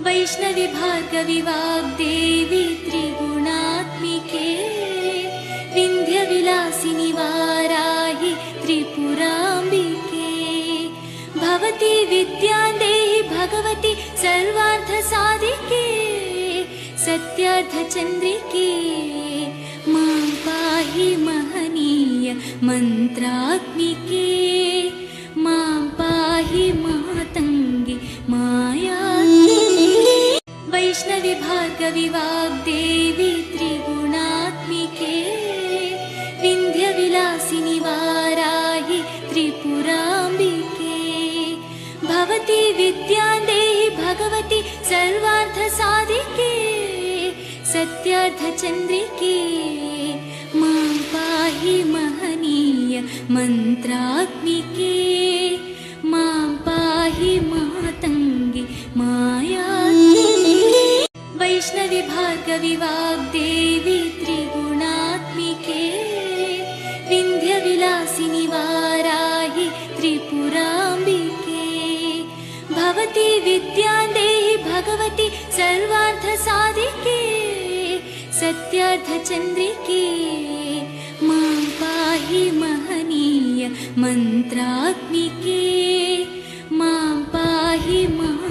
वैष्णवी भार्गवी वाग्देवी त्रिगुणात्मिके विन्ध्यविलासिनि वाराहि त्रिपुराम्बिके भवती विद्यां देहि भगवती सर्वार्थसाधिके सत्यार्थचन्द्रिके मां पाहि महनीय मन्त्रात्मिके मां पाहि मातङ्गी मायात्मिके वैष्णवी भार्गवी वाग्देवी त्रिगुणात्मिके विन्ध्यविलासिनि वाराहि त्रिपुराम्बिके भवती विद्यां देहि भगवती सर्वार्थसाधिके सत्यार्थचन्द्रिके मां पाहि महनीय मन्त्रात्मिके मां पाहि मातङ्गी मायात्मिके वैष्णवी भार्गवी वाग्देवी त्रिगुणात्मिके विन्ध्यविलासिनि वाराहि त्रिपुराम्बिके भवती विद्यां देहि भगवती सर्वार्थसाधिके सत्यार्थचन्द्रिके मां पाहि महनीय मन्त्रात्मिके